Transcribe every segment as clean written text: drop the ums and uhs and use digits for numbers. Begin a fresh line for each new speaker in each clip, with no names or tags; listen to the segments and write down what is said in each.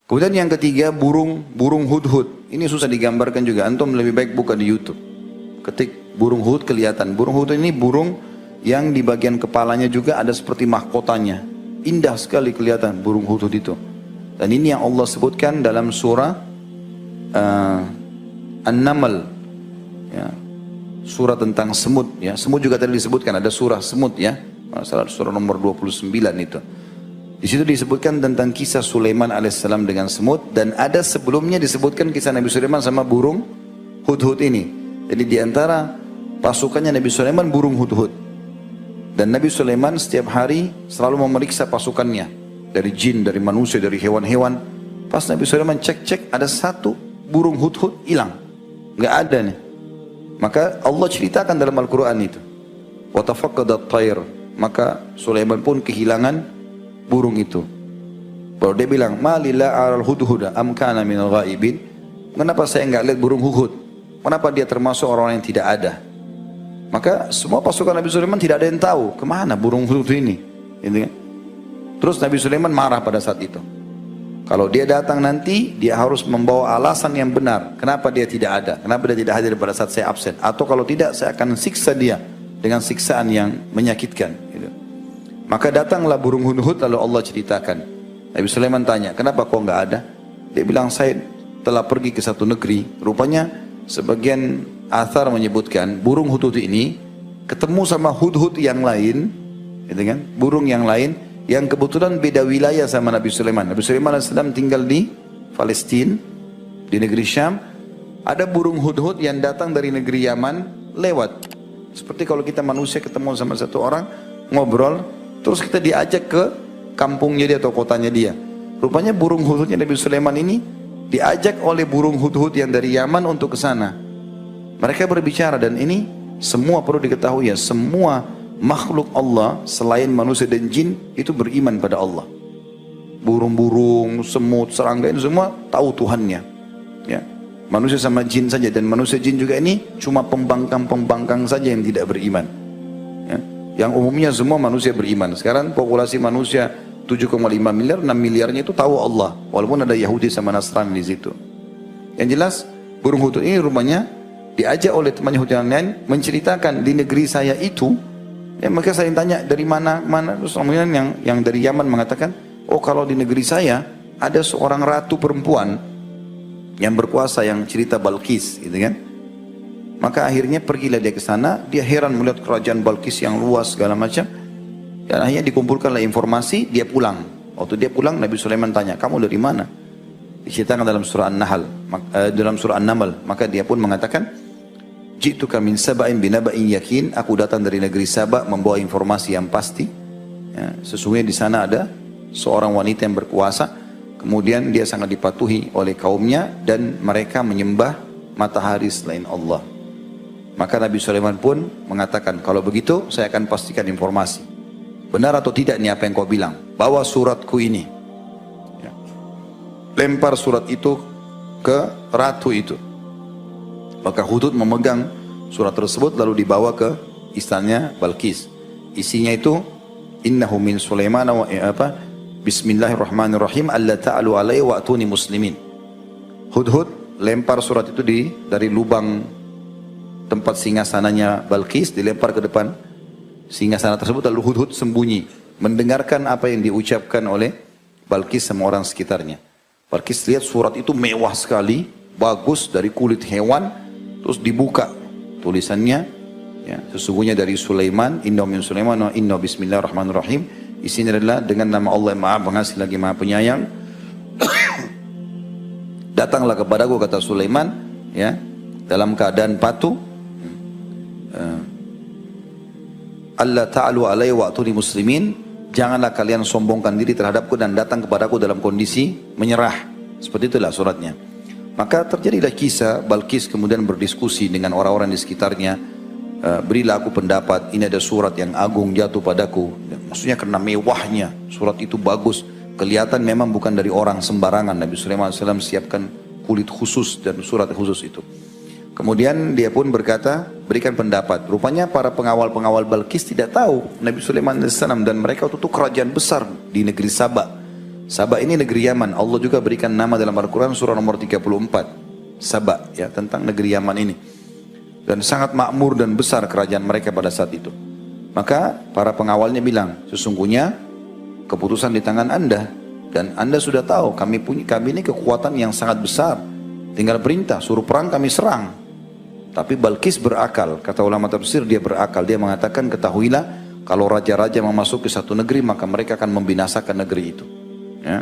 Kemudian yang ketiga burung hudhud. Ini susah digambarkan juga. Antum lebih baik buka di YouTube. Ketik burung hudhud kelihatan. Burung hudhud ini burung yang di bagian kepalanya juga ada seperti mahkotanya. Indah sekali kelihatan burung hudhud itu. Dan ini yang Allah sebutkan dalam surah An-Naml. Ya. Surah tentang semut. Ya. Semut juga tadi disebutkan. Ada surah semut ya. Surah nomor 29 itu. Di situ disebutkan tentang kisah Sulaiman alaihissalam dengan semut, dan ada sebelumnya disebutkan kisah Nabi Sulaiman sama burung hudhud ini. Jadi di antara pasukannya Nabi Sulaiman burung hudhud. Dan Nabi Sulaiman setiap hari selalu memeriksa pasukannya dari jin, dari manusia, dari hewan-hewan. Pas Nabi Sulaiman cek-cek ada satu burung hudhud hilang, nggak ada nih. Maka Allah ceritakan dalam Al-Quran itu. Wa tafaqqadat tayr, maka Sulaiman pun kehilangan burung itu. Baru dia bilang, malila aral hudhuda am kana minal ghaibin. Kenapa saya enggak lihat burung hudhud? Kenapa dia termasuk orang yang tidak ada? Maka semua pasukan Nabi Sulaiman tidak ada yang tahu kemana burung hudhud ini. Gitu kan? Terus Nabi Sulaiman marah pada saat itu. Kalau dia datang nanti, dia harus membawa alasan yang benar. Kenapa dia tidak ada? Kenapa dia tidak hadir pada saat saya absen? Atau kalau tidak, saya akan siksa dia dengan siksaan yang menyakitkan. Gitu. Maka datanglah burung hudhud, lalu Allah ceritakan. Nabi Sulaiman tanya, kenapa kau nggak ada? Dia bilang, saya telah pergi ke satu negeri. Rupanya sebagian athar menyebutkan burung hudhud ini ketemu sama hudhud yang lain, gitu kan? Burung yang lain yang kebetulan beda wilayah sama Nabi Sulaiman. Nabi Sulaiman AS tinggal di Palestina, di negeri Syam. Ada burung hudhud yang datang dari negeri Yaman lewat. Seperti kalau kita manusia ketemu sama satu orang, ngobrol, terus kita diajak ke kampungnya dia atau kotanya dia. Rupanya burung hudhudnya Nabi Sulaiman ini diajak oleh burung hudhud yang dari Yaman untuk ke sana. Mereka berbicara, dan ini semua perlu diketahui ya, semua makhluk Allah selain manusia dan jin itu beriman pada Allah. Burung-burung, semut, serangga ini semua tahu Tuhannya. Ya. Manusia sama jin saja, dan manusia jin juga ini cuma pembangkang-pembangkang saja yang tidak beriman. Ya. Yang umumnya semua manusia beriman. Sekarang populasi manusia 7,5 miliar, 6 miliarnya itu tahu Allah. Walaupun ada Yahudi sama Nasrani di situ. Yang jelas burung hudhud ini rumahnya diajak oleh temannya hudhud yang lain menceritakan di negeri saya itu. Ya, maka saya tanya dari mana? Terus kemudian yang dari Yaman mengatakan, oh kalau di negeri saya ada seorang ratu perempuan yang berkuasa yang cerita Balqis, gitu kan? Maka akhirnya pergilah dia ke sana, dia heran melihat kerajaan Balqis yang luas segala macam, dan akhirnya dikumpulkanlah informasi, dia pulang. Waktu dia pulang, Nabi Sulaiman tanya, kamu dari mana? Diceritakan dalam surah An-Naml, maka dia pun mengatakan, Ji'tuka min saba'in binaba'in yakin, aku datang dari negeri Sabak membawa informasi yang pasti. Ya, sesungguhnya di sana ada seorang wanita yang berkuasa, kemudian dia sangat dipatuhi oleh kaumnya dan mereka menyembah matahari selain Allah. Maka Nabi Sulaiman pun mengatakan, kalau begitu saya akan pastikan informasi. Benar atau tidak nih apa yang kau bilang? Bawa suratku ini. Ya. Lempar surat itu ke ratu itu. Maka hudhud memegang surat tersebut lalu dibawa ke istananya Balqis. Isinya itu, innahu min Sulaiman wa Bismillahirrahmanirrahim alla ta'alu alaihi wa atuni muslimin. Hudhud lempar surat itu dari lubang tempat singgasananya Balqis, dilempar ke depan singgasana tersebut, lalu hudhud sembunyi mendengarkan apa yang diucapkan oleh Balqis sama orang sekitarnya. Balqis lihat surat itu mewah sekali, bagus, dari kulit hewan. Terus dibuka tulisannya, ya, sesungguhnya dari Sulaiman, inna min Sulaiman wa inna bismillahirrahmanirrahim. Isinya adalah dengan nama Allah yang Maha Pengasih lagi Maha Penyayang. Datanglah kepadaku, kata Sulaiman, ya, dalam keadaan patuh. Allah ta'alu alaihi wa atuni muslimin. Janganlah kalian sombongkan diri terhadapku dan datang kepadaku dalam kondisi menyerah. Seperti itulah suratnya. Maka terjadilah kisah Balqis kemudian berdiskusi dengan orang-orang di sekitarnya. Berilah aku pendapat, ini ada surat yang agung jatuh padaku. Maksudnya karena mewahnya, surat itu bagus. Kelihatan memang bukan dari orang sembarangan. Nabi Sulaiman AS siapkan kulit khusus dan surat khusus itu. Kemudian dia pun berkata, berikan pendapat. Rupanya para pengawal-pengawal Balqis tidak tahu Nabi Sulaiman AS, dan mereka itu kerajaan besar di negeri Sabak. Sabah ini negeri Yaman. Allah juga berikan nama dalam Al-Quran surah nomor 34. Sabah, ya, tentang negeri Yaman ini. Dan sangat makmur dan besar kerajaan mereka pada saat itu. Maka para pengawalnya bilang, sesungguhnya keputusan di tangan Anda. Dan Anda sudah tahu kami ini kekuatan yang sangat besar. Tinggal perintah, suruh perang kami serang. Tapi Balkis berakal. Kata ulama tafsir, dia berakal. Dia mengatakan, ketahuilah kalau raja-raja memasuki satu negeri, maka mereka akan membinasakan negeri itu. Ya.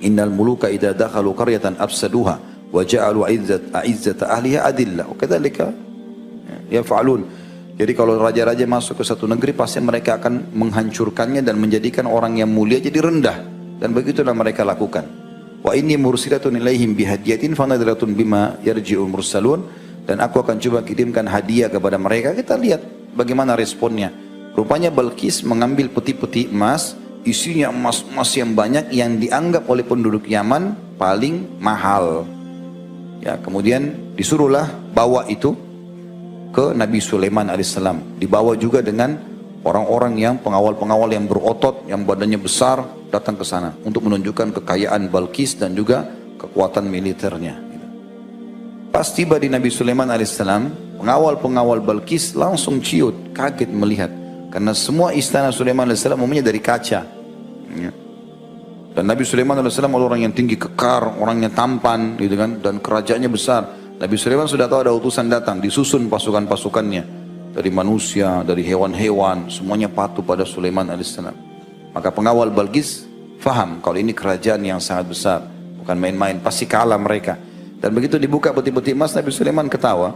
Innal muluka idza dakhalu qaryatan afsaduha wa ja'alu a'izzata ahliha adillah. Kadzalika yaf'alun. Jadi kalau raja-raja masuk ke satu negeri, pasti mereka akan menghancurkannya dan menjadikan orang yang mulia jadi rendah. Dan begitulah mereka lakukan. Wa inni mursilatun ilaihim bihadiyatin fanadratun bima yarji'ul mursalun. Dan aku akan coba kirimkan hadiah kepada mereka. Kita lihat bagaimana responnya. Rupanya Balkis mengambil peti-peti emas, isinya emas-emas yang banyak yang dianggap oleh penduduk Yaman paling mahal. Ya, kemudian disuruhlah bawa itu ke Nabi Sulaiman alaihissalam. Dibawa juga dengan orang-orang yang pengawal-pengawal yang berotot, yang badannya besar, datang ke sana untuk menunjukkan kekayaan Balkis dan juga kekuatan militernya. Pas tiba di Nabi Sulaiman alaihissalam, pengawal-pengawal Balkis langsung ciut, kaget melihat. Karena semua istana Sulaiman alaihissalam umumnya dari kaca. Ya. Dan Nabi Sulaiman alaihissalam orang yang tinggi kekar, orangnya tampan, gitu kan, dan kerajaannya besar. Nabi Sulaiman sudah tahu ada utusan datang, disusun pasukan-pasukannya dari manusia, dari hewan-hewan, semuanya patuh pada Sulaiman alaihissalam. Maka pengawal Balkis faham kalau ini kerajaan yang sangat besar, bukan main-main, pasti kalah mereka. Dan begitu dibuka peti-peti emas, Nabi Sulaiman ketawa.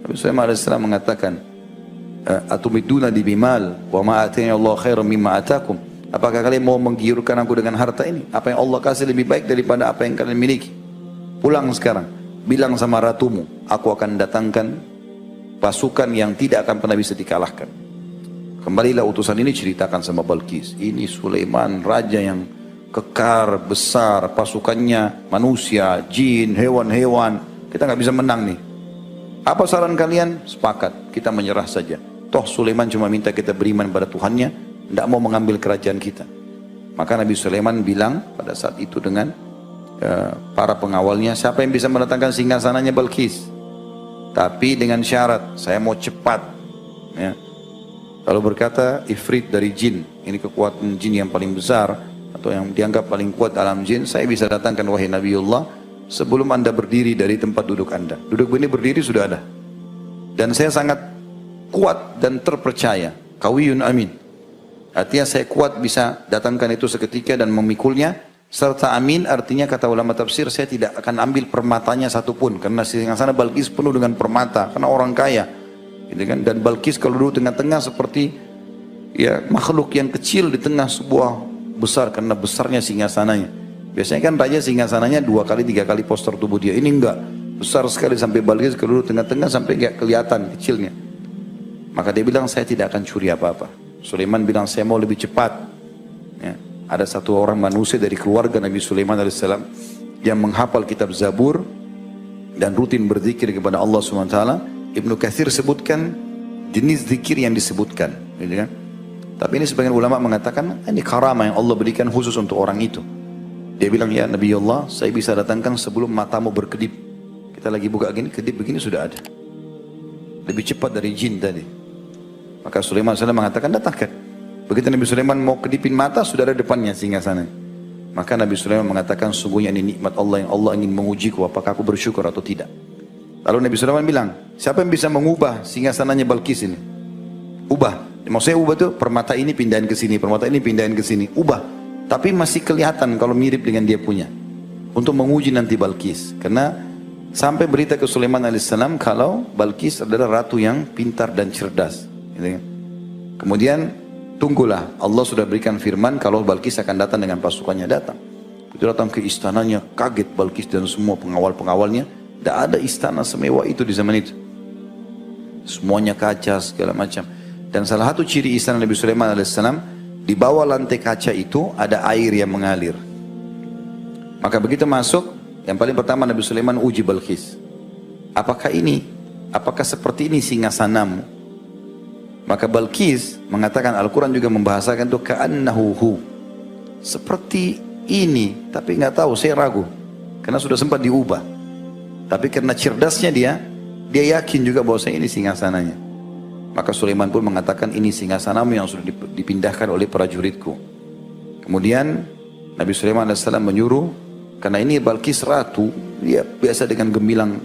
Nabi Sulaiman alaihissalam mengatakan, atumiduna di bimal wa ma atani Allah khairan mimma atakum. Apakah kalian mau menggiurkan aku dengan harta ini? Apa yang Allah kasih lebih baik daripada apa yang kalian miliki? Pulang sekarang, bilang sama ratumu, aku akan datangkan pasukan yang tidak akan pernah bisa dikalahkan. Kembalilah utusan ini, ceritakan sama Balkis. Ini Sulaiman, raja yang kekar, besar, pasukannya manusia, jin, hewan-hewan. Kita nggak bisa menang nih. Apa saran kalian? Sepakat, kita menyerah saja. Toh Sulaiman cuma minta kita beriman pada Tuhannya, tidak mau mengambil kerajaan kita. Maka Nabi Sulaiman bilang pada saat itu dengan para pengawalnya, siapa yang bisa mendatangkan singgasananya Balkis? Tapi dengan syarat, saya mau cepat. Ya. Lalu berkata, Ifrit dari jin, ini kekuatan jin yang paling besar, atau yang dianggap paling kuat dalam jin, saya bisa datangkan wahai Nabiullah, sebelum anda berdiri dari tempat duduk anda. Duduk ini berdiri sudah ada. Dan saya sangat kuat dan terpercaya. Qawiyun amin. Artinya saya kuat bisa datangkan itu seketika dan memikulnya. Serta amin artinya kata ulama tafsir, saya tidak akan ambil permatanya satupun. Karena singgasana Balkis penuh dengan permata. Karena orang kaya. Gitu kan? Dan Balkis kalau duduk tengah-tengah seperti ya makhluk yang kecil di tengah sebuah besar. Karena besarnya singgasananya. Biasanya kan raja singgasananya 2 kali 3 kali poster tubuh dia. Ini enggak. Besar sekali sampai Balkis kalau duduk tengah-tengah sampai enggak kelihatan kecilnya. Maka dia bilang, saya tidak akan curi apa-apa. Sulaiman bilang, saya mau lebih cepat. Ya. Ada satu orang manusia dari keluarga Nabi Sulaiman alaihissalam yang menghafal kitab Zabur dan rutin berzikir kepada Allah SWT. Ibnu Katsir sebutkan jenis zikir yang disebutkan. Gitu kan? Tapi ini sebagian ulama mengatakan, ini karamah yang Allah berikan khusus untuk orang itu. Dia bilang, ya Nabi Allah, saya bisa datangkan sebelum matamu berkedip. Kita lagi buka gini, kedip begini sudah ada. Lebih cepat dari jin tadi. Maka Sulaiman SAW mengatakan, datangkan. Begitu Nabi Sulaiman mau kedipin mata, sudah ada depannya singgasana. Maka Nabi Sulaiman mengatakan, sungguhnya ini nikmat Allah yang Allah ingin mengujiku, apakah aku bersyukur atau tidak. Lalu Nabi Sulaiman bilang, siapa yang bisa mengubah singgasananya Balkis ini? Ubah. Maksudnya ubah itu, permata ini pindahin ke sini, permata ini pindahin ke sini. Ubah. Tapi masih kelihatan kalau mirip dengan dia punya. Untuk menguji nanti Balkis. Karena sampai berita ke Sulaiman alaihissalam kalau Balkis adalah ratu yang pintar dan cerdas. Kemudian tunggulah, Allah sudah berikan firman kalau Balkis akan datang dengan pasukannya datang. Itu datang ke istananya, kaget Balkis dan semua pengawal-pengawalnya. Tidak ada istana semewah itu di zaman itu. Semuanya kaca segala macam. Dan salah satu ciri istana Nabi Sulaiman alaihissalam, di bawah lantai kaca itu ada air yang mengalir. Maka begitu masuk, yang paling pertama Nabi Sulaiman uji Balkis. Apakah seperti ini singgasanamu? Maka Balkis mengatakan, Al-Quran juga membahasakan itu ka'annahu hu. seperti ini, tapi nggak tahu, saya ragu karena sudah sempat diubah. Tapi karena cerdasnya dia yakin juga bahwa ini singgasananya. Maka Sulaiman pun mengatakan, ini singgasanamu yang sudah dipindahkan oleh prajuritku. Kemudian Nabi Sulaiman AS menyuruh, karena ini Balkis ratu, dia biasa dengan gemilang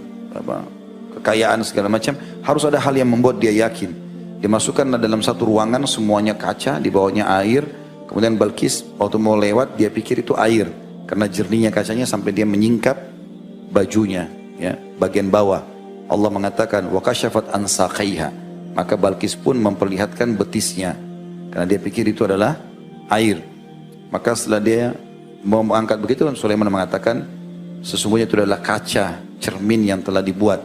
kekayaan segala macam, harus ada hal yang membuat dia yakin. Dimasukkan dalam satu ruangan, semuanya kaca, di bawahnya air. Kemudian Balkis waktu mau lewat, dia pikir itu air, karena jernihnya kacanya sampai dia menyingkap bajunya, ya, bagian bawah. Allah mengatakan, wa kasyafat an saqaiha, maka Balkis pun memperlihatkan betisnya, karena dia pikir itu adalah air. Maka setelah dia mau mengangkat begitu, Sulaiman mengatakan, sesungguhnya itu adalah kaca cermin yang telah dibuat.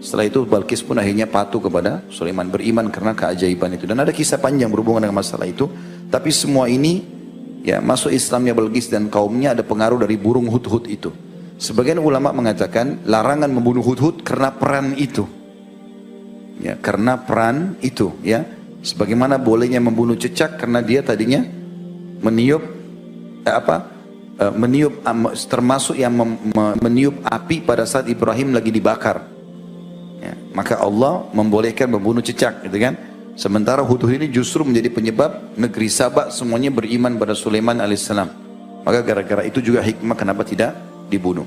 Setelah itu Balkis pun akhirnya patuh kepada Sulaiman, beriman karena keajaiban itu. Dan ada kisah panjang berhubungan dengan masalah itu. Tapi semua ini, ya, masuk Islamnya Balkis dan kaumnya ada pengaruh dari burung hudhud itu. Sebagian ulama mengatakan larangan membunuh hudhud karena peran itu. Ya, karena peran itu, ya. Sebagaimana bolehnya membunuh cecak karena dia tadinya meniup termasuk yang meniup api pada saat Ibrahim lagi dibakar. Ya, maka Allah membolehkan membunuh cecak, gitu kan? Sementara hudhud ini justru menjadi penyebab negeri Sabak semuanya beriman pada Sulaiman alaihissalam. Maka gara-gara itu juga hikmah kenapa tidak dibunuh.